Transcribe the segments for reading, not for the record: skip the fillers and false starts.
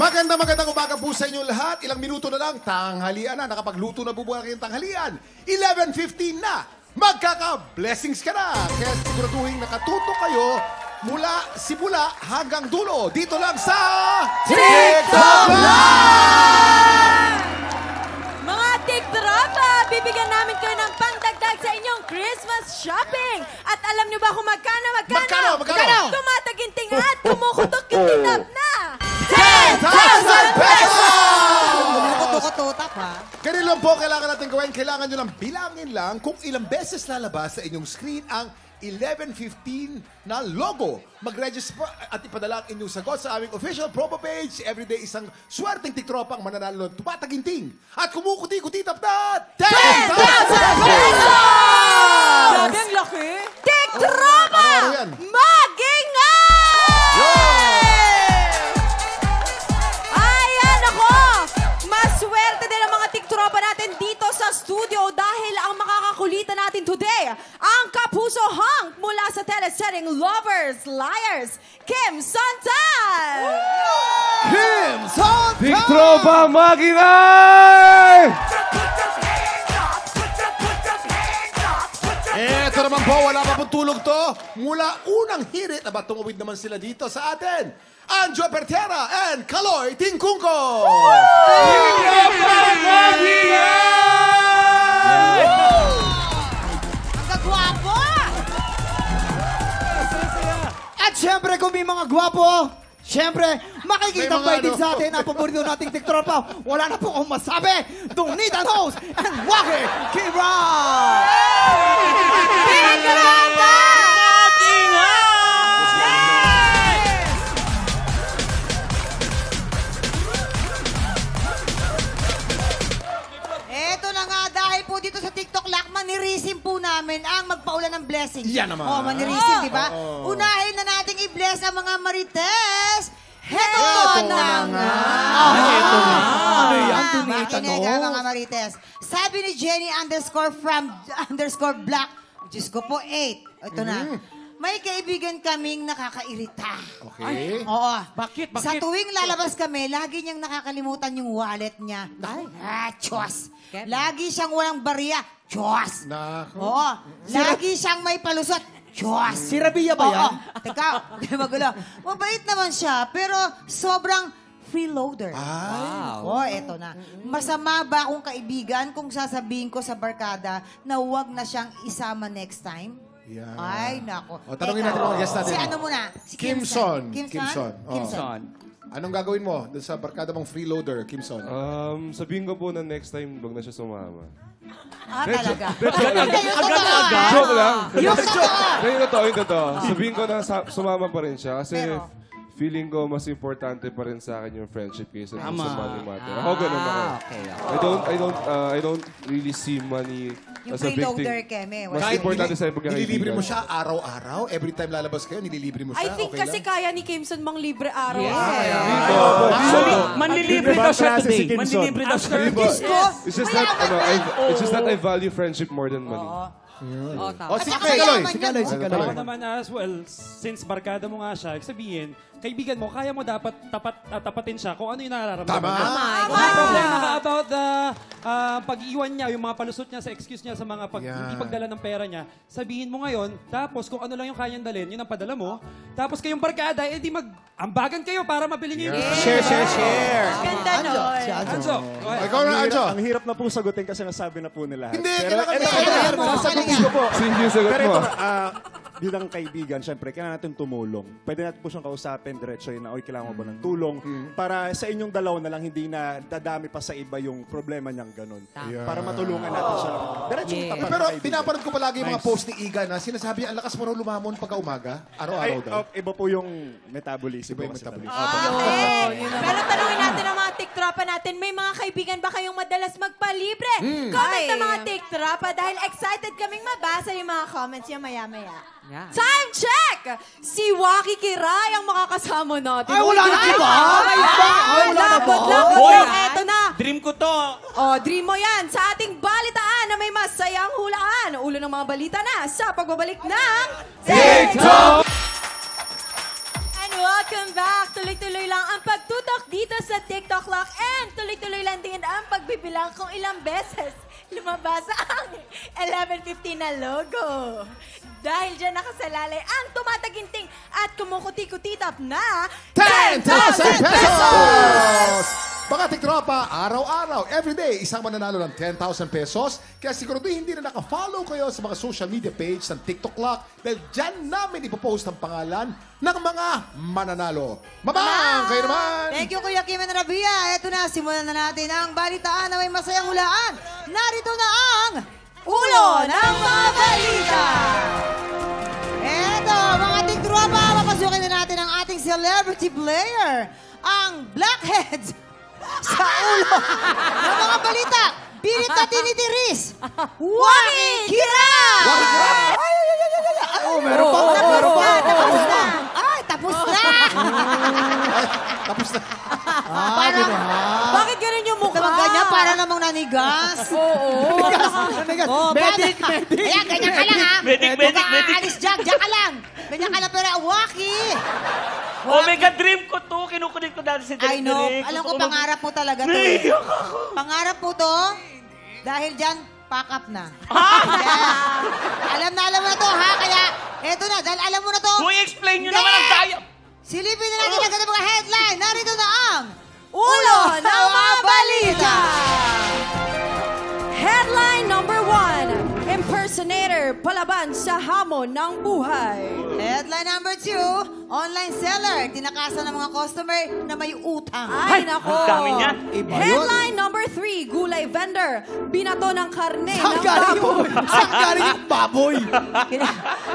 Magandang umaga po sa inyo lahat. Ilang minuto na lang, tanghalian na. Nakapagluto na bubuha kayong tanghalian. 11:15 na. Magkaka-blessings ka na. Kaya siguraduhin nakatuto kayo mula simula hanggang dulo. Dito lang sa TikTok Live! Mga TikTropa, bibigyan namin kayo ng pangdagdag sa inyong Christmas shopping. At alam niyo ba kung magkano? Tumataginting at kumukutok-kititap na 10,000 pesos! Kumukutok-kititap, ha? Ganun lang po kailangan natin gawin. Kailangan nyo lang bilangin lang kung ilang beses lalabas sa inyong screen ang 11:15 na logo. Mag-register at ipadala ang inyong sagot sa aming official promo page. Everyday isang swerteng tiktropang mananalo ng tumataginting at kumukuti-kutitap na 10,000 pesos! Grabe ang laki. Tiktropa! Araw-araw yan. Mag-ingay! Ayan ako! Maswerte din ang mga tiktropa natin dito sa studio dahil ang makakakulitan natin today, ang kapuso hunk mula sa telesetting Lovers, Liars, Kim Sontan! Kim Sontan! Tiktropa Mag-ingay! Eto naman po, wala pa pong tulog to. Mula unang hirit, aba tumawid naman sila dito sa atin. Anjo Pertera and Kaloy Tingkungko! Tiktropa Mag-ingay! Ang kagwapo! At syempre, kung may mga gwapo, syempre, makikita pa din sa atin ang paborito nating tiktropa. Wala na po akong masabi. Donita Nose and Waki Kira! Tiktropa! Eto na nga, dahil po dito sa TikTok Lock, manirisim po namin ang magpaulan ng blessings. Yan naman. Oh, manirisim, di ba? Unahin na nating i-bless ang mga marites. Heto na nga. Ano yan, Donita Makinig ka, mga Nose? marites. Sabi ni Jenny _from_black, Diyos ko po, 8. Ito na. May kaibigan kaming nakakairita. Okay. Oo. Bakit? Sa tuwing lalabas kami, lagi niyang nakakalimutan yung wallet niya. Diyos. Lagi siyang walang barya. Diyos. Nako. Oo. Lagi siyang may palusot. Diyos. Si Rabia ba yan? Teka, magulo. Mabait naman siya, pero sobrang freeloader. Oh, eto na. Masama ba akong kaibigan kung sasabihin ko sa barkada na huwag na siyang isama next time? Yan. Ay, nako. O, tanongin natin mga guest natin. Si ano muna? Si Kimson. Kimson? Kimson. Anong gagawin mo dun sa barkada mong freeloader, Kimson? Sabihin ko po na next time, huwag na siya sumama. Talaga. Agad-agad. Joke lang. Yung totoo. Yung totoo. Sabihin ko na sumama pa rin siya. Kasi Pero- feeling ko mas importante pa rin sa akin yung friendship kaysa sa money matter. Ako ganun ako. I don't really see money Yung as a big thing. freeloader, Keme. Mas Kahit importante sa pagkakaibigan. nililibre mo siya araw-araw? Every time lalabas kayo, nililibre mo siya? I think Okay kasi lang? kaya ni Kimson mang libre araw. Manlilibre daw siya today. Manlilibre daw siya. Diyos ko. It's just that I value friendship more than money. O, si Saka Kaloy. mayaman yan. Ako naman as well, since barkada mo nga siya, sabihin, kaibigan mo, kaya mo dapat tapatin siya kung ano yung nararamdaman Tama. niya. Kung may problema ka about the pag-iwan niya, yung mga palusot niya sa excuse niya sa mga hindi pagdala ng pera niya, sabihin mo ngayon, tapos kung ano lang yung kayang dalhin, yun ang padala mo. Tapos kayong barkada, edi mag-ambagan kayo para mabili niyo yung Share. Ganda nun. Si Anjo. Anso, Ikaw na, Anjo. Ang hirap na pong sagutin kasi nasabi na po nila. Hindi, Pero kailangan ito, sasagutin ko po. Sige yung sagot Pero mo. ito, bilang kaibigan, syempre, kailangan natin tumulong. Pwede natin po siyang kausapin, diretso yun na, oy, kailangan mo ba ng tulong? Para sa inyong dalawa na lang, hindi na dadami pa sa iba yung problema niyang ganun. Para matulungan natin siya. Diretso yung tapat na Pero kaibigan. pinapanood ko palagi yung mga post ni Iga na sinasabi, ang lakas mo raw lumamon pagka umaga. Araw-araw daw. Iba po yung metabolism. Iba yung po kasi metabolism. Pero tanungin natin ang mga tiktropa natin, may mga kaibigan ba kayong madalas magpalibre? Comment na mga tiktropa dahil excited kaming mabasa yung mga comments niya maya-maya. Time check! Si Waki Kiray ang makakasama natin. Ay, wala na ba? Ay, wala na ba? Eto na. dream ko to. Oh, dream mo yan sa ating balitaan na may masayang hulaan. Ulo ng mga balita na sa pagbabalik ng TikTok! And Welcome back! Tuloy-tuloy lang ang pagtutok dito sa TikTok Lock and tuloy-tuloy lang din ang pagbibilang kung ilang beses lumabas ang 11:15 na logo. Dahil dyan nakasalalay ang tumataginting at kumukuti-kutitap na 10,000 pesos! Mga tiktropa, araw-araw, everyday, isang mananalo ng 10,000 pesos. Kaya siguraduhin hindi na nakafollow kayo sa mga social media page ng TikTok Lock dahil dyan namin ipopost ang pangalan ng mga mananalo. Mabang! Kayo naman! Thank you, Kuya Kim and Rabia. Eto na, simulan na natin ang balitaan na may masayang hulaan. Narito na ang Ulo ng mga Balita! Eto, mga tiktropa, papasukin na natin ang ating celebrity player, ang Blackheads sa ulo ng mga balita. Birit na tinitiris, Waki Kira! Meron pa. Tapos na. Ay, tapos na. Tapos na. Bakit ganun yung mukha? Diba ganyan, para namang nanigas? Oo. Medic. Ayan, ganyan ka lang, ha? Medic. Alis dyan ka lang. Ganyan ka lang, pero Waki. Omega dream ko to. Kinukulit ko dati si Direk. I know. Alam ko, pangarap mo talaga to. Pangarap mo to. Dahil dyan, pack up na. Alam mo na to, ha? Kaya, eto na, dahil alam mo na to. Uy, explain nyo naman ang daya. Silipin na natin agad ang mga headline. Narito na ang Ulo ng mga balita! Headline number 1. Impersonator palaban sa hamon ng buhay. Headline number 2, online seller. Tinakasan ng mga customer na may utang. Ay, nako. Ang dami niyan. Headline number 3, gulay vendor. Binato ng karne Saan ng galing baboy. yun? Saan galing yung baboy?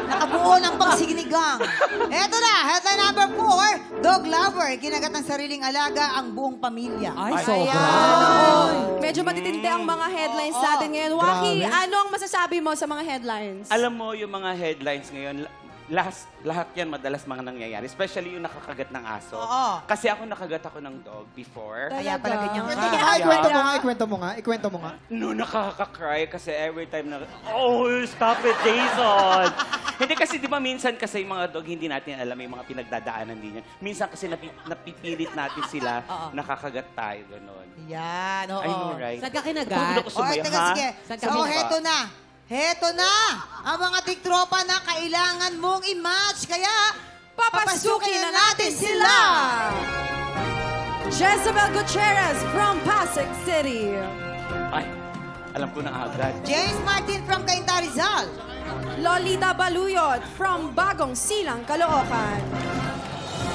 Nakabuo ng pangsinigang. Eto na, headline number 4, dog lover. Kinagat ng sariling alaga ang buong pamilya. Ay, sobra. Medyo matitindi ang mga headlines natin ngayon. Waki, ano ang masasabi mo sa mga headlines? Alam mo, yung mga headlines ngayon, lahat yan madalas mga nangyayari. Especially yung nakakagat ng aso. Oo. Kasi ako nakagat ako ng dog before. Kaya pala ganyan ka. Ikwento mo nga. No, nakaka-cry kasi every time na, oh, stop it, Jason! Hindi kasi, di ba, minsan kasi yung mga dog, hindi natin alam yung mga pinagdadaanan din yan. Minsan kasi napipilit natin sila, nakakagat tayo, gano'n. Yan, oo. I know, right? Saan ka kinagat? Pagod ako O, sumaya, teka, ha? sige. Saan ka So, kinagat? heto na. Heto na ang mga tiktropa na kailangan mong i-match. Kaya, Papasukin na natin sila! Jezebel Gutierrez from Pasig City. Ay, alam ko na agad. James Martin from Cainta Rizal. Lolita Baluyot from Bagong Silang, Caloocan.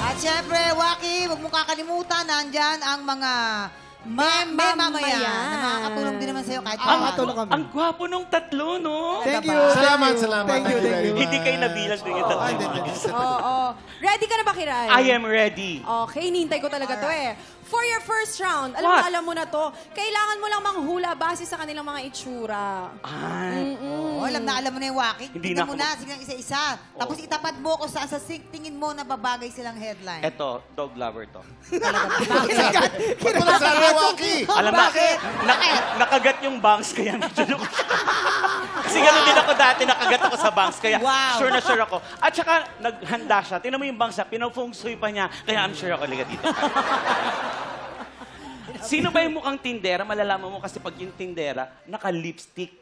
At syempre, Waki, huwag mong kakalimutan, nandyan ang mga mamamayan na makakatulong din naman sa'yo kahit Makakatulong kami. Ang gwapo nung tatlo, no? Thank you. Salamat. Thank you. Hindi kayo nabilang din yung tatlo. Oo. Ready ka na ba, Kiray? I am ready. Okay, hinintay ko talaga to eh. For your first round, What? alam mo na to, kailangan mo lang manghula base sa kanilang mga itsura. Ay, Oo, alam na mo na yung Waki. Hindi Tingnan na mo ako na, silang isa-isa. Tapos itapat mo ko sa tingin mo na babagay silang headline. eto, dog lover to. Ba't mo nagsabi, Waki? Alam mo, nakagat yung bangs kaya medyo kasi gano'n din ako dati, nakagat ako sa bangs kaya Wow. sure na sure ako. At saka naghanda siya, tingnan mo yung bangs niya, pinafeng shui pa niya, kaya I'm sure ako liga dito. Sino ba yung mukhang tindera? Malalaman mo kasi pag yung tindera, naka-lipstick.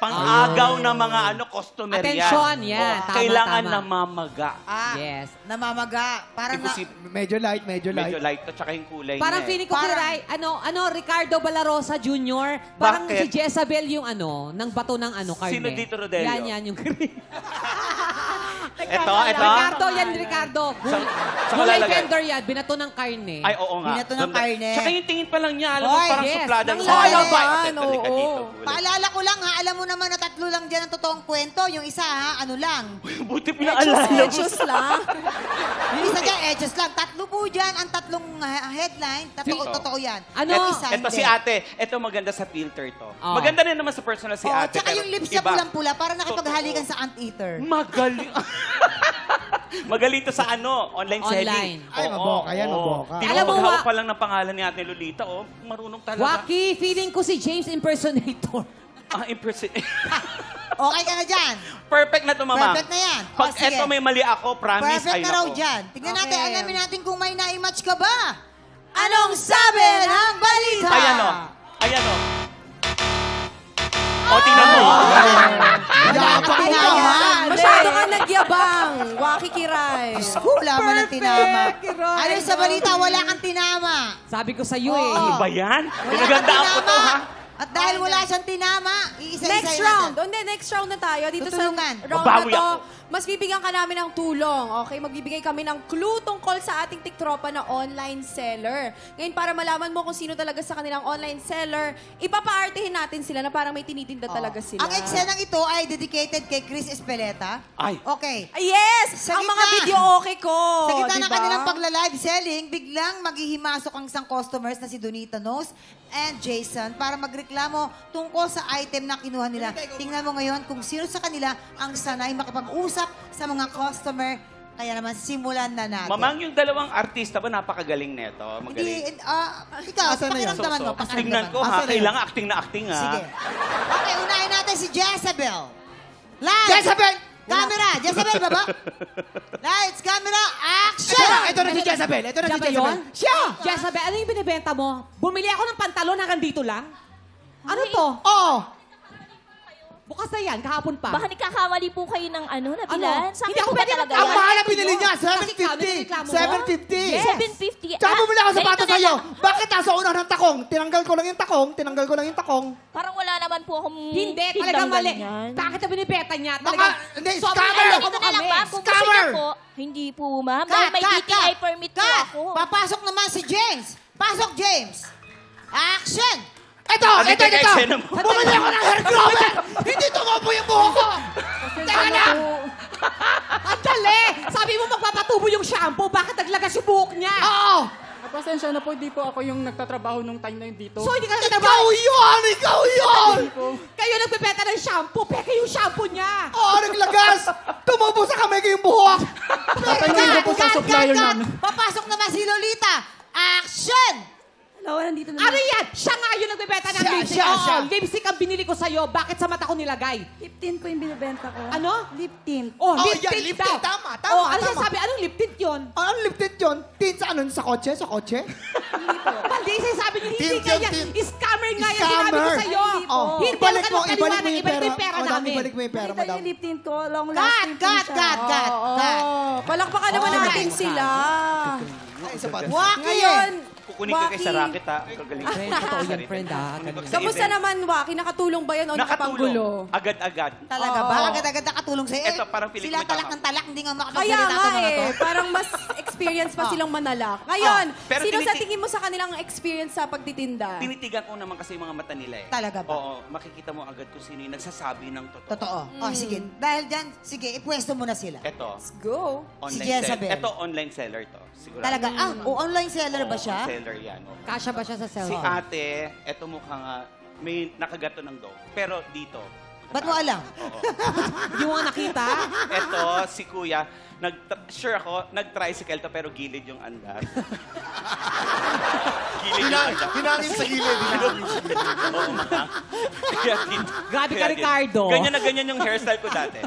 Pang-agaw na mga customer yan. Attention, yan. Tama, Kailangan tama. namamaga. Yes. Namamaga. Parang na... Medyo light. Medyo light to, tsaka yung kulay Parang niya. feeling ko, Kiray, Ricardo Balarosa Jr. Parang Bakit? si Jezabel yung ng bato ng karne. Sino dito, Rodelio? Yan yung green. Ito. Ricardo, yan, Ricardo. Tsaka Gulay lalagay. vendor yan, binato ng karne. Ay, oo nga. Binato ng karne. Tsaka yung tingin pa lang niya, alam mo, Oy, parang yes. suplada. Nang Ay, lalaban, abay, atento, halika oo. dito. Paalala ko lang ha, alam mo naman na 3 lang dyan ang totoong kwento. Yung isa ha, ano lang. Buti pinaalala mo. Edges lang. Yung isa dyan, edges lang. 3 po dyan ang 3 headline. Totoo yan. Ano? Yung isa, Ito si hindi. ate. Ito maganda sa filter to. Oh. Maganda rin naman sa personal si Oo, ate. tsaka pero yung lips niya iba. pulang-pula, para nakipaghalikan sa anteater. Magaling. Magaling to sa online selling. Online. Ay, maboka yan, maboka. Alam Alam mo, maghawak wa- pa lang ng pangalan ni Ate Lolita, marunong talaga. Waki, feeling ko si James impersonator. Impressive. Okay ka na dyan. Perfect na to, Mamang. Perfect na yan. O, Pag sige. eto may mali ako, promise, Perfect ay na raw nako. dyan. Tignan natin, Okay. alamin natin kung may na-match ka ba. Anong sabi ng balita? Ayan o. Ayan o. O, tingnan mo. Masyado ka nagyabang. Waki Kiray. Diyos ko, wala man ang tinama. Kiray. Ayon sa balita, wala kang tinama. Sabi ko sa'yo eh. Ano ba yan? Wala Pinagandaan kang ko to, ha? At dahil wala siyang tinama, iisa-isa Next round. Hindi, next round na tayo. Dito Tutulungan. sa round Babawi na to, ako. mas bibigyan ka namin ng tulong. Okay? Magbibigay kami ng clue tungkol sa ating tiktropa na online seller. Ngayon, para malaman mo kung sino talaga sa kanilang online seller, ipapaartehin natin sila na parang may tinitinda talaga sila. Ang eksenang ito ay dedicated kay Chris Espeleta. Ay. Okay. Ay, yes! Sa Ang gitna. mga video okay ko. Sa gitna ng diba? kanilang pagla-live selling, biglang maghihimasok ang isang customers na si Donita Knows and Jason para magreklamo tungkol sa item na kinuha nila. Tingnan mo ngayon kung sino sa kanila ang sanay makipag-usap sa mga customer. Kaya naman, simulan na natin. Mamang, yung dalawang artista ba napakagaling neto? Magaling. Hindi, ikaw, pakiramdaman mo. Tingnan ko, ha? Kailangan acting na acting, ha? Sige. Okay, unahin natin si Jezebel. Lights! Jezebel! Camera! Jezebel, baba! Lights, camera, action! Ito na si Jezebel. Ito na si Siya ba Jezebel. yun? Siya! Jezebel, ano yung binibenta mo? Bumili ako ng pantalon hanggang dito lang? Ano to? Oo. Bukas na yan, kahapon pa. Baka nagkakamali po kayo ng nabilan. Sa Hindi akin ako po ba pwede talaga Ang yan? mahal na binili niya, Reklamo 750. 750. 750. Tsaka bumili ako ganito sapatos na sa'yo. lang. Bakit nasa una ng takong? Tinanggal ko lang yung takong. Parang wala naman po akong Hindi, tindang talagang mali. ganyan. Bakit na binibenta niya? Baka, Talagang hindi, sobrang scammer! ayoko Ganito mo na lang, kami. ma'am. Kung gusto Scammer! niyo po, hindi po, ma'am. Dahil may DTI permit po Cut! ako. Papasok naman si James. Pasok, James. Action! Ito! Ano yung eksena mo? Bumili ako ng hair grabber! Hindi tumubo yung buhok ko! Teka na! Ang dali! Sabi mo magpapatubo yung shampoo, bakit naglagas yung buhok niya? Oo! Pasensya na po, di po ako yung nagtatrabaho nung time na yun dito. So, hindi ka Ikaw nagtatrabaho. yun! Ikaw yun! Kayo nagbebenta ng shampoo, peke yung shampoo niya. Oo, naglagas! Tumubo sa kamay ko yung buhok! Tatanggalin ko po sa supplier namin. Papasok naman si Lolita. Action! Hello, nandito na. Ano yan? Siya nga yung nagbebenta ng lipstick. siya. Oo, lipstick ang binili ko sa'yo. Bakit sa mata ko nilagay? Lip tint po yung binibenta ko. Ano? Lip tint. Oh, Oh, lip yan, tint lip daw. tint. Tama. Oh, ano sabi? Anong lip tint yun? Ano lip tint yun? Tint sa ano? Sa kotse? Sa kotse? Mali, sabi niyo, hindi Tint nga yun, yan. tint. Scammer nga yan, sinabi ko Scammer. sa'yo. Oh, Hindi ibalik ka mo magpaliwanag, yung ibalik mo pera. yung pera Oh, namin. ibalik mo yung pera, madam. lip tint ko. Long Cut! lasting po Cut! siya. Cut! Cut! Cut! Palakpakan naman Okay. natin sila. Waki! Ngayon, Kukunin ko kay sa racket, ha? Ang kagaling. Friend, totoo yan, friend, ha? Kukunin ko sa kamusta event. naman, Waki? Nakatulong ba yan o Nakatulong. nakapanggulo? Agad-agad. Talaga ba? Agad-agad nakatulong sa'yo. Eto, parang feeling Sila ko may talak tama. ng talak, hindi nga Kaya makapagsalita nga sa mga to. parang mas experience pa silang manalak. Ngayon, Pero sino sa tiniti- tingin mo sa kanilang experience sa pagtitinda? Tinitigan ko naman kasi yung mga mata nila, eh. Talaga ba? Oo, makikita mo agad kung sino yung nagsasabi ng totoo. Totoo. Oh, sige. Dahil dyan, sige, ipwesto mo na sila. Eto, Go. online Jezebel. seller. Ito, online seller to. Sigurado. Talaga. Online seller ba Oo, siya? seller yan. oo. Kasya ba siya sa Si cellphone? ate, eto mukhang may nakagato ng dog. Pero dito. Ba't mo alam? Oo. Hindi mo nga nakita? Eto, si kuya, sure ako, nag-tricycle to pero gilid yung andar. Gilid yung andar. Hinangin sa gilid. Hinangin sa gilid. Oo, ma. Kaya dito. Grabe ka, Kaya dito. Ricardo. Ganyan na ganyan yung hairstyle ko dati.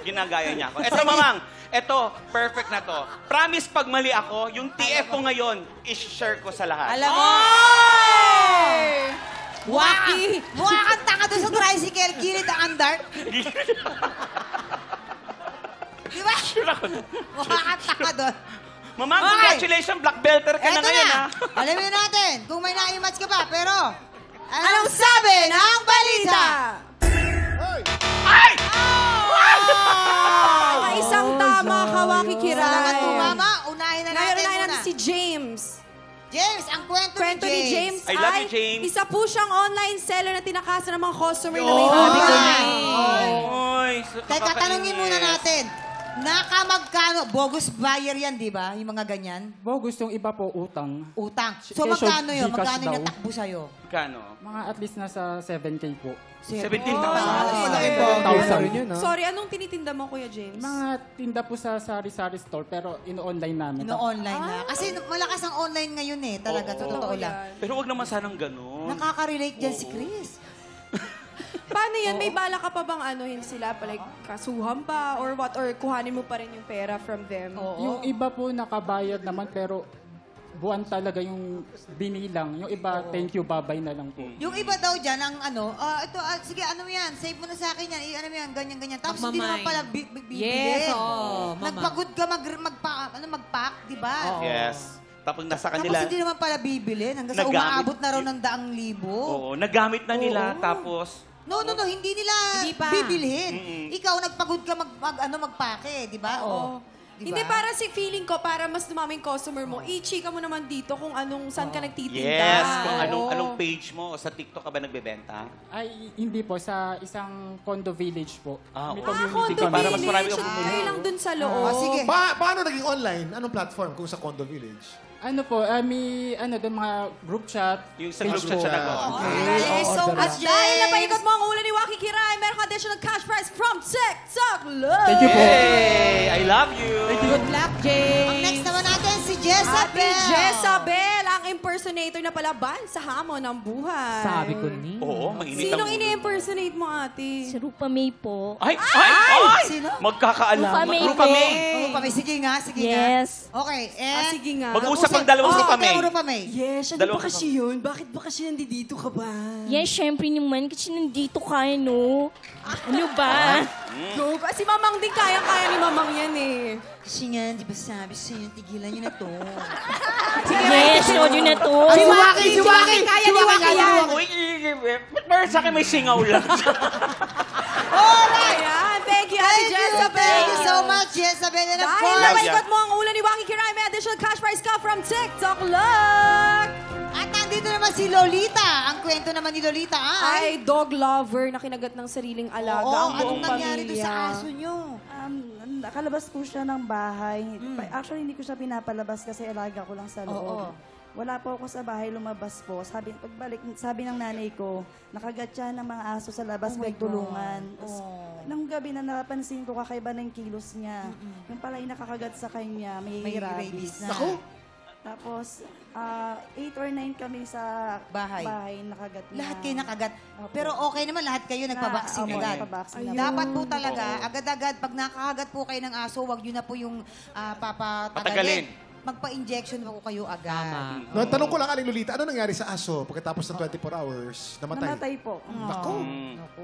Ginagaya niya ako. Eto, mamang. Eto, perfect na to. Promise pag mali ako, yung TF ko ngayon, i-share ko sa lahat. Alam mo? Waki! Mukha kang taka doon sa tricycle, gilid ang andar. Di ba? Sure ako. Mukha kang taka doon. Mamang, Okay. congratulations, black belter ka na Eto ngayon, na. ha? Alamin natin kung may na-match ka pa. Pero, Anong sabi ng balita? Ay! May isang tama ka, Waki Kiray. Salamat po, Mama. Unahin na Ngayon, natin unahin muna. natin si James. James, ang kwento Kwento ni James I love ay you, James. isa po siyang online seller na tinakasan ng mga customer na may Oh, hobby ko my. na. Oy, Teka, tanongin muna natin. Nakamagkano? Bogus buyer yan, di ba? Yung mga ganyan. Bogus yung iba po, utang. Utang. So, Kesyo, magkano yun? Gcash Magkano yung daw. natakbo sa'yo? Kano? Mga at least nasa 7K po. 17,000. Malaking bagay. Sorry, anong tinitinda mo, Kuya James? Mga tinda po sa sari-sari store, pero ino-online namin. Ino-online na. Kasi malakas ang online ngayon eh. Talaga, sa totoo lang. Pero wag naman sanang ganun. Nakaka-relate dyan si Chris. Paano yan? May bala ka pa bang anuhin sila? Like, kasuhan pa? Or what? Or kuhanin mo pa rin yung pera from them? Yung iba po nakabayad naman pero buwan talaga yung binilang. Yung iba, thank you, babay na lang po. Yung iba daw dyan, ang sige, ano yan, save mo na sa akin yan, ano yan, ganyan-ganyan. Tapos hindi naman pala bibili. Yes, Nagpagod ka mag-pack, di ba? Yes. Tapos nasa kanila. Tapos hindi naman pala bibili. Hanggang sa umaabot na raw ng 100,000. Oo, nagamit na nila. Tapos, No, hindi nila bibilhin. Ikaw, nagpagod ka magpake, di ba? Oo. Diba? Hindi, para feeling ko, para mas dumaming customer mo, i-chika mo naman dito kung saan ka nagtitinda. yes, kung anong page mo. Sa TikTok ka ba nagbebenta? Ay, hindi po. Sa isang condo village po. May community Condo kami. Para mas marami Village. kang bumili. Ay, lang dun sa loob. Sige. Paano naging online? Anong platform kung sa Condo Village? Ano po, may doon mga group chat. Yung sa group chat siya nagawa. At dahil napaikot mo ang ulo ni Waki Kiray, meron ka additional cash prize from TikTok Love. Thank you po. Hey, I love you. Good luck, James. Ang next naman natin, si Jezabel. Ate Jezabel, ang impersonator na palaban sa hamon ng buhay. Sabi ko ni. Oo, mainit ang Sinong ulo. ini-impersonate mo, ate? Si Rupa May po. Ay! Sino? Magkakaalam. Rupa May Rupa po. May. Sige nga. Yes. Okay, and... Sige nga. Mag-usap ang dalawang Rupa May. Rupa May. Yes, ano Dalawa ba ka kasi yun? Bakit ba kasi nandito ka ba? Yes, syempre naman kasi nandito ka, no? Ano ba? Go, si Mamang din kaya-kaya ni Mamang yan eh. Kasi nga, di ba sabi sa'yo, tigilan niyo na to. Yes, show nyo na to. Si Waki! Kaya ni Waki yan! Uy, pero sa akin may singaw lang. Ayan, thank you, Ate Jezabel. Thank you so much, Jezabel. And of Dahil course, napaikot mo ang ulo ni Waki Kiray, may additional cash prize ka from TikTok Luck. at nandito naman si Lolita. Ang kwento naman ni Lolita ay... Ay, dog lover na kinagat ng sariling alaga Oo, ang buong anong nangyari doon pamilya. sa aso nyo? Nakalabas po siya ng bahay. Actually, hindi ko siya pinapalabas kasi alaga ko lang sa loob. Wala po ako sa bahay, lumabas po. Pagbalik, sabi ng nanay ko, nakagat siya ng mga aso sa labas, may tulungan. Nung gabi na napansin ko, kakaiba ng kilos niya. Yung pala yung nakakagat sa kanya, may rabies na. Tapos, 8 or 9 kami sa bahay nakagat niya. Lahat kayo nakagat. Pero okay naman, lahat kayo nagpabaksin agad. Dapat po talaga, agad-agad, pag nakakagat po kayo ng aso, wag yun na po yung papatagalin. Magpa-injection po kayo agad. No, tanong ko lang, Aling Lolita, ano nangyari sa aso pagkatapos ng 24 hours? Namatay? Namatay po. Naku.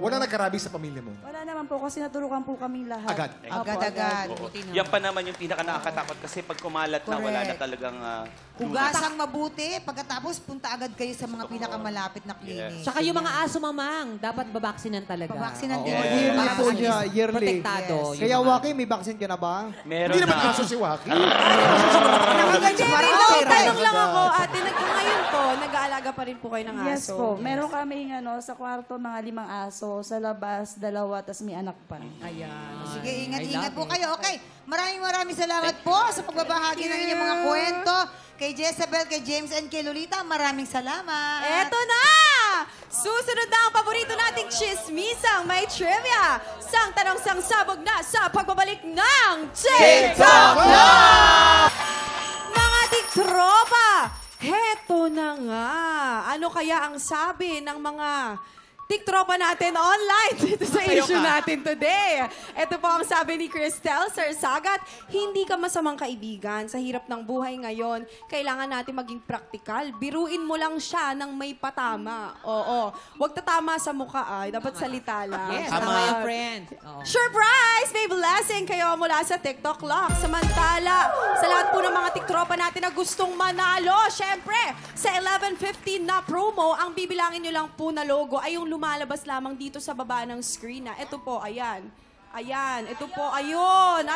Wala nagkarabi sa pamilya mo? Wala naman po kasi natulungan po kaming lahat. Agad? Agad-agad. Yan pa naman yung pinaka-nakakatakot kasi pag kumalat na, wala na talagang... Hugasang mabuti, pagkatapos punta agad kayo sa mga pinakamalapit na clinic. Saka yung mga aso, Mamang, dapat babaksinan talaga. Babaksinan din. Yearly po siya, yearly. Protektado. Kaya, Waki, may vaccine ka na ba? Meron Hindi naman na. aso si Waki. Tanong lang ako, ate, ngayon po, nag-aalaga pa rin po kayo ng aso? Yes po. Meron kaming sa kwarto mga 5 aso, sa labas 2, tas may anak pa. Ayan. Sige, ingat-ingat po kayo. Okay, maraming salamat po sa pagbabahagi ng inyong mga kwento. Kay Jezabel, kay James, and kay Lolita, maraming salamat. Eto na! Susunod na ang paborito nating chismisang may trivia. Sang tanong sang sabog na sa pagbabalik ng TikTok Love! Mga tiktropa, heto na nga. Ano kaya ang sabi ng mga tiktropa natin online dito sa issue natin today? Ito po ang sabi ni Cristel Sarsagat, hindi ka masamang kaibigan. Sa hirap ng buhay ngayon, kailangan natin maging praktikal. Biruin mo lang siya ng may patama. Oo. Huwag tatama sa mukha ay. Dapat salita lang. Yes, tama yung friend. Surprise! May blessing kayo mula sa TikTok Lock. Samantala, sa lahat po ng mga tiktropa natin na gustong manalo, syempre, sa 11:15 na promo, ang bibilangin nyo lang po na logo ay yung lumalabas lamang dito sa baba ng screen. Ito po, ayan. Ayan, ito po, ayun,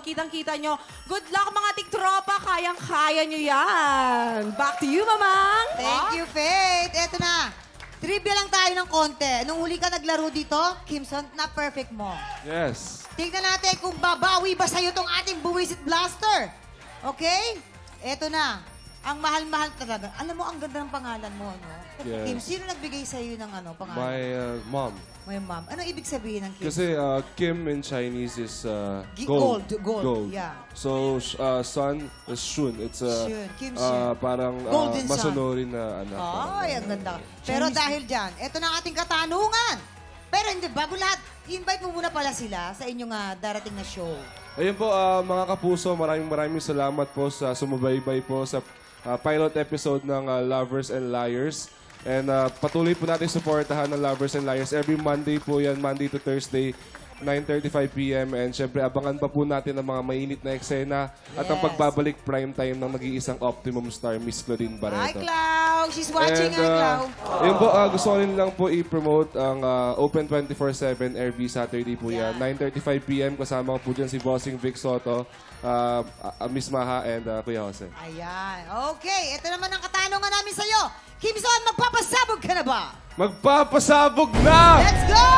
kitang-kita nyo. Good luck mga tiktropa, kayang-kaya nyo yan. Back to you, Mamang. Thank you, Faith. Eto na. Trivia lang tayo ng konti. Nung huli ka naglaro dito, Kimson, na-perfect mo. Yes. Tignan natin kung babawi ba sa'yo tong ating Buwisit Blaster. Okay? Eto na. Ang mahal-mahal talaga. Alam mo, ang ganda ng pangalan mo, no? Yes. Kim, sino nagbigay sa'yo ng pangalan? My mom. My mom. Ano ibig sabihin ng Kim? Kasi Kim in Chinese is Gold. gold. Yeah. So, son is Shun. It's Shun. Kim Shun. parang Golden son. masunurin na anak. Ay, ang ganda. Pero dahil dyan, eto na ang ating katanungan. Pero hindi, bago lahat, invite mo muna pala sila sa inyong darating na show. Ayun po, mga kapuso, maraming salamat po sa sumubaybay po sa pilot episode ng Lovers and Liars. And patuloy po natin supportahan ng Lovers and Liars. Every Monday po yan, Monday to Thursday, 9:35 p.m. And syempre, abangan pa po natin ang mga mainit na eksena at ang pagbabalik prime time ng nag-iisang Optimum Star, Miss Claudine Hi, Barreto. Clau! She's watching, hi, Clau! Ayun po, gusto ko rin lang po i-promote ang Open 24/7 every Saturday po yan. 9:35 p.m. Kasama ko po dyan si Bossing Vic Soto, Miss Maha, and Kuya Jose. Ayan. Okay, ito naman ang katanungan namin sa'yo. Kimson, magpapasabog ka na ba? Magpapasabog na! Let's go!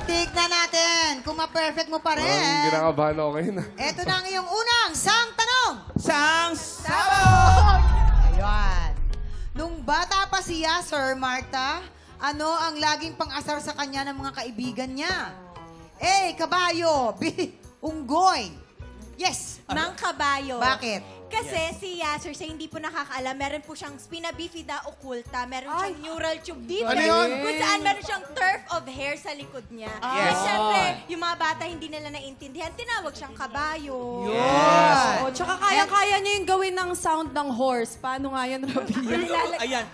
Tignan natin kung ma-perfect mo pa rin. Ginakabahan ako ngayon. Ito na ang iyong unang sang tanong. Sang sabog! Ayan. Nung bata pa siya, Sir Marta, ano ang laging pang-asar sa kanya ng mga kaibigan niya? A. Kabayo. B. Unggoy. Yes. Mang kabayo. Bakit? Kasi si Yasser, sa hindi po nakakaalam, meron po siyang spina bifida occulta, meron siyang neural tube dito. Ano yun? Kung saan meron siyang turf of hair sa likod niya. Yes. Siyempre, yung mga bata hindi nila naintindihan, tinawag siyang kabayo. Yes. Oh, tsaka kaya-kaya niya yung gawin ng sound ng horse. Paano nga yan, Robby? Ayan.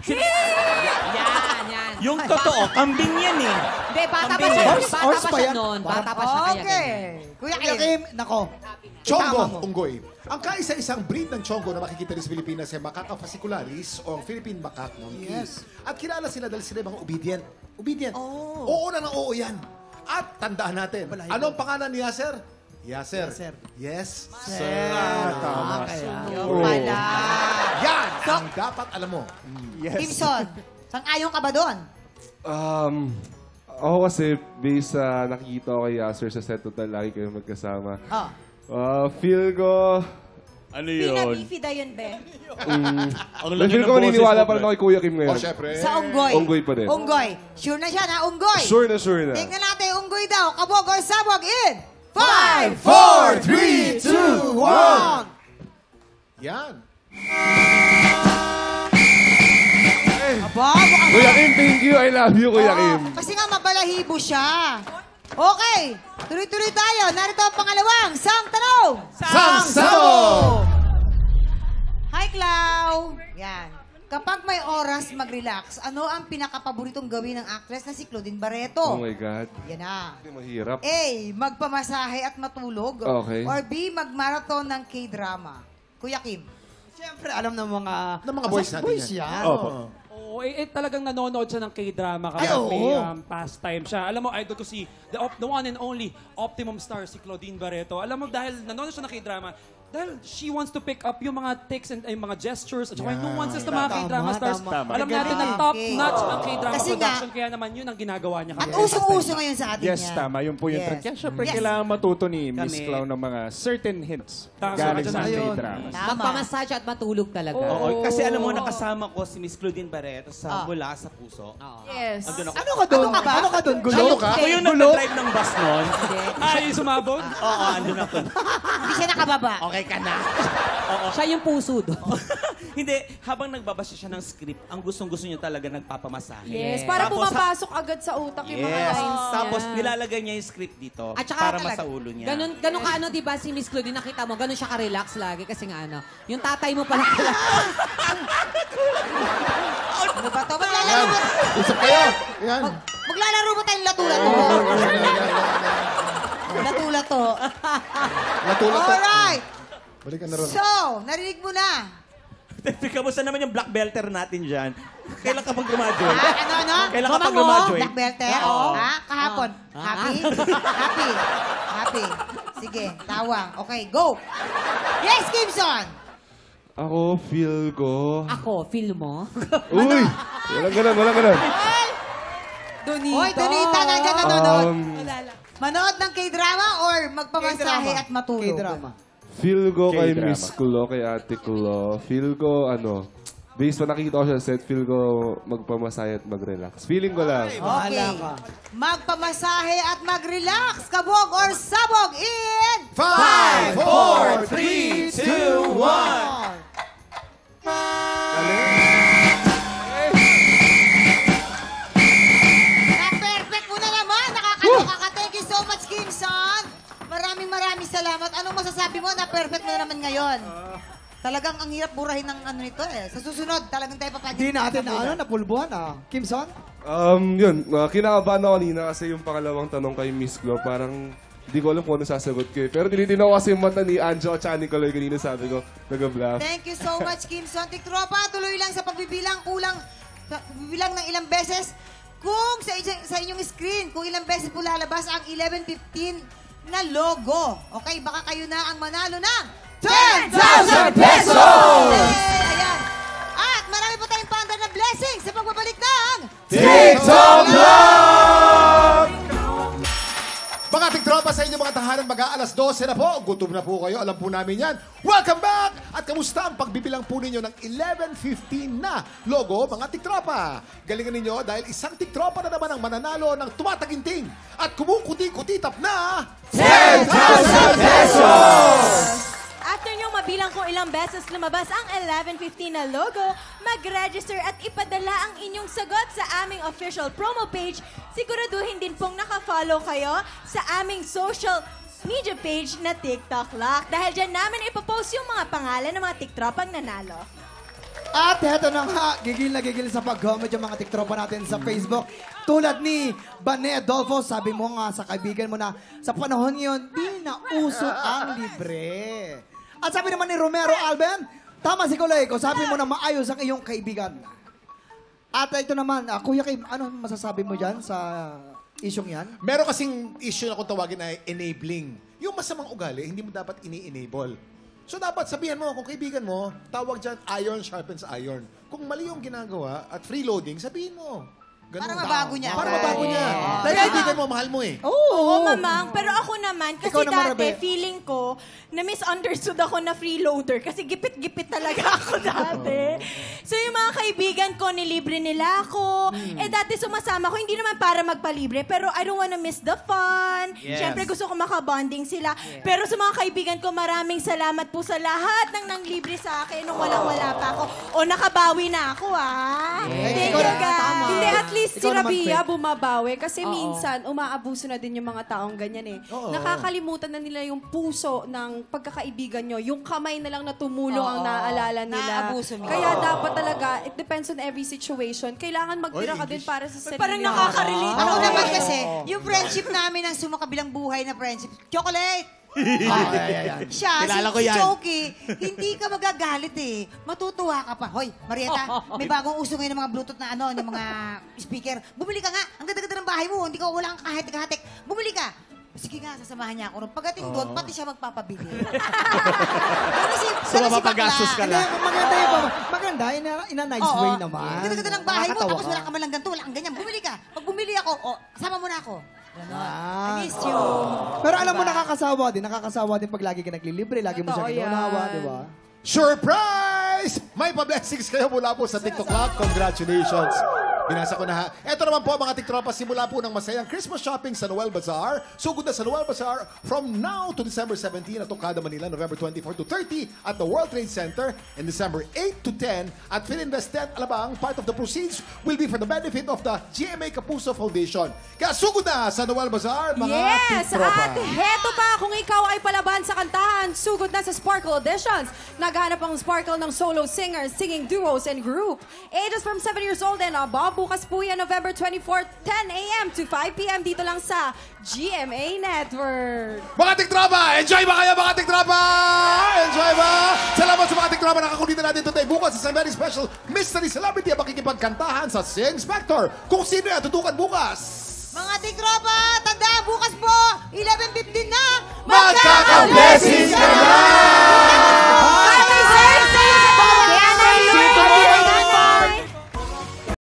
Yan. Yung totoo, kambing yan eh. Hindi, bata pa Kambing siya. yan. Bata pa siya noon. Bata pa siya kaya Okay. ganyan. Kuya Kuya Kim. Kim, nako. Chongo, Itama mo. unggoy. Ang kaisa-isang breed ng chongo na makikita rin sa Pilipinas ay Macaca fascicularis o ang Philippine macaque monkeys. At kilala sila dahil sila mga obedient. Obedient. Oo na ng oo yan. At tandaan natin, anong pangalan ni Yasser? Yasser. Yes, sir. Tama. Yung pala. Yan ang dapat alam mo. Kimson, sang-ayon ka ba doon? Ako kasi, based sa nakikita ko kay Yasser sa set total, lagi kayo magkasama. Feel ko... Ano Spina yun? bifida yun, be. Feel ko maniniwala pa rin ako kay Kuya Kim ngayon. O, syempre. Sa unggoy. Unggoy pa din. Unggoy. Sure na siya na unggoy. Sure na. Tingnan natin, unggoy daw. Kabog or sabog in 5, 4, 3, 2, 1. Yan. Aba, mukhang... Kuya Kim, thank you. I love you, Kuya Kim. Kasi nga mabalahibo siya. Okay, tuloy-tuloy tayo. Narito ang pangalawang sang tanong. Sang sabog! Hi, Clau. Yan. Kapag may oras mag-relax, ano ang pinakapaboritong gawin ng actress na si Claudine Barreto? Oh my God. Yan na. Hindi mahirap. A. Magpamasahe at matulog. Okay. Or B. Magmarathon ng K-drama. Kuya Kim. Siyempre, alam ng mga... Ng mga boys natin Boys yan. yan. Opo. Oo, talagang nanonood siya ng K-drama Ay, kapag oo. may pastime siya. Alam mo, idol ko si the one and only Optimum Star, si Claudine Barreto. Alam mo, dahil nanonood siya ng K-drama, dahil she wants to pick up yung mga tics and yung mga gestures at saka yung nuances ng mga Tama, K-drama stars. tama. Alam natin na Okay. top-notch ang K-drama Kasi nga- production, kaya naman yun ang ginagawa niya. At usong-uso ngayon sa atin Yes, yan. tama. Yun po yung Yes. trend. Kaya syempre, Yes. kailangan matuto ni Miss Kami. Clau ng mga certain hints Tama, galing tama, sa ayun. K-dramas. Tama. Magpamassage at matulog talaga. Oo, kasi alam mo, nakasama ko si Miss Claudine Barreto sa Mula sa Puso. Yes. Andun ako. Ano ka doon? Ano ka ba? Ano ka doon? Gulo? Ano ka? Ako yung nagdadrive ng bus noon. Ay, sumabog? Oo, andun ako. Hindi siya nakababa. Okay ka na. Siya yung puso doon. Hindi, habang nagbabasa siya ng script, ang gustong-gusto niya talaga nagpapamasahe. Yes, para Tapos, pumapasok agad sa utak yung mga Yes. lines niya. Tapos nilalagay niya yung script dito At saka para talaga, masaulo niya. ganun ka ano, di ba, si Miss Claudine, nakita mo, ganun siya ka-relax lagi kasi nga ano, yung tatay mo pala Ano ba ito? Maglalaro ba? Usap kayo. Yan. Maglalaro ba tayong latula-to? Latula-to. Natulad to. Alright. Balik ka na ron. So, narinig mo na. Kamusta naman yung black belter natin dyan? Kailan ka pag-graduate? Ano? Kailan ka Mama mo, pag-graduate? Black Belter? Oo. Ha? Kahapon. Happy? Happy. Happy. Sige, tawang. Okay, go. Yes, Kimson. Ako, feel ko... Ako, feel mo? Uy! Walang ganun. Donita. Hoy, Donita, nandiyan nanonood. Um, Manood ng K-drama or magpamasahe at matulog? K-drama. Feel ko kay K-drama. Miss Klo, kay Ate Klo. Feel ko, based pa nakikita ko siya sa set, feel ko magpamasaya at mag-relax. Feeling ko lang. Okay. Magpamasahe at mag-relax. Kabog or sabog in 5, 4, 3, 2, 1. ngayon. Talagang ang hirap burahin ng ano nito eh. Sa susunod, talagang tayo papagin. Di natin napulbuhan Kimson? Yun, kinakabahan ako kanina kasi yung pangalawang tanong kay Miss Glo, parang hindi ko alam kung ano sasagot ko eh. Pero tinitinaw kasi yung mata ni Anjo at saka ni Kaloy kanina, sabi ko, nag-bluff. Thank you so much, Kimson. Tiktropa, tuloy lang sa pagbibilang, pagbibilang ng ilang beses. Kung sa inyong screen, kung ilang beses po lalabas ang 11:15 na logo. Okay, baka kayo na ang manalo ng 10,000 pesos! Ayan. At marami po tayong paandar na blessings sa pagbabalik ng TikTok Vlog! Mga tiktropa sa inyong mga tahanan, mag-aalas 12 na po. Gutom na po kayo, alam po namin yan. Welcome back! At kamusta ang pagbibilang po ninyo ng 11:15 na logo, mga tiktropa? Galingan ninyo dahil isang tiktropa na naman ang mananalo ng tumataginting at kumukuti-kutitap na 10,000 pesos! After nyo mabilang kung ilang beses lumabas ang 11:15 na logo, mag-register at ipadala ang inyong sagot sa aming official promo page. Siguraduhin din pong nakafollow kayo sa aming social media page na TikTok Lock. Dahil dyan namin ipopost yung mga pangalan ng mga tiktropang nanalo. At heto na nga, gigil na gigil sa pag-comment yung mga tiktropa natin sa Facebook. Tulad ni Bane Adolfo, sabi mo nga sa kaibigan mo na sa panahon yun, di na uso ang libre. At sabi naman ni Romero Alben, tama si Kuleiko, sabi mo na maayos ang iyong kaibigan. At ito naman, Kuya Kim, ano masasabi mo dyan sa isyong yan? Meron kasing issue na kung tawagin ay enabling. Yung masamang ugali, hindi mo dapat ini-enable. So dapat sabihan mo, kung kaibigan mo, tawag dyan, iron sharpens iron. Kung mali yung ginagawa at freeloading, sabihin mo. Ganun para mabago niya. Para mabago niya. Dahil kaibigan mo, mahal mo eh. Oo, mamang. Pero ako naman, kasi naman, dati, Rabe. feeling ko, na misunderstood ako na freeloader. Kasi gipit-gipit talaga ako dati. So yung mga kaibigan ko, nilibre nila ako. Eh dati sumasama ko, hindi naman para magpalibre, pero I don't wanna miss the fun. Yes. Siyempre gusto ko makabonding sila. Pero sa mga kaibigan ko, maraming salamat po sa lahat ng nanglibre sa akin nung walang-wala pa ako. O nakabawi na ako, Thank you, guys. Hindi, at least si Ikaw naman, Rabia Fred. bumabawi kasi minsan umaabuso na din yung mga taong ganyan eh. Oo. Nakakalimutan na nila yung puso ng pagkakaibigan nyo. Yung kamay na lang na tumulong ang naaalala nila. Naaabuso mo. Kaya dapat talaga, it depends on every situation. Kailangan magtira ka din para sa sarili. Parang nakaka-relate. Ako naman kasi, yung friendship namin ng sumakabilang buhay na friendship, chocolate! Siya, Kilala ko si yan. Choki, hindi ka magagalit eh. Matutuwa ka pa. Hoy, Marieta, may bagong uso ngayon ng mga Bluetooth na ng mga speaker. Bumili ka nga. Ang ganda-ganda ng bahay mo. Hindi ka wala kang kahatik-kahatik. Bumili ka. Sige nga, sasamahan niya ako ron. Pagdating doon, pati siya magpapabili. So, mapapagastos ka lang. Maganda, in a nice way naman. Ang ganda-ganda ng bahay mo, Nakakatawa tapos ka. wala ka man lang ganito, wala kang ganyan. Bumili ka. Pag bumili ako, sama mo na ako. I miss you. Pero alam mo, nakakasawa din pag lagi ka naglilibre, lagi mo siya Totoo kinunawa, yan. di ba? Surprise! May pa-blessings kayo mula po sa TikTok Club. Congratulations! Binasa ko na ha. Ito naman po mga tiktropa, simula po ng masayang Christmas shopping sa Noel Bazaar. Sugod na sa Noel Bazaar from now to December 17 at Tocada, Manila, November 24 to 30 at the World Trade Center, and December 8 to 10 at Philinvest 10 Alabang. Part of the proceeds will be for the benefit of the GMA Kapuso Foundation. Kaya sugod na sa Noel Bazaar, mga Yes! tiktropa. At heto pa, kung ikaw ay palaban sa kantahan, sugod na sa Sparkle Editions. Naghanap ang Sparkle ng solo singers, singing duos, and group. Ages from 7 years old and above. Bukas po yan, November 24, 10 a.m. to 5 p.m. dito lang sa GMA Network. Mga tiktropa, enjoy ba kayo mga tiktropa? Enjoy ba? Salamat sa mga tiktropa nakakulita natin today. Bukas sa very special mystery celebrity ang makikipagkantahan sa Sing Spector. Kung sino yan, tutukan bukas. Mga tiktropa, tandaan bukas po, 11:15 na, Mag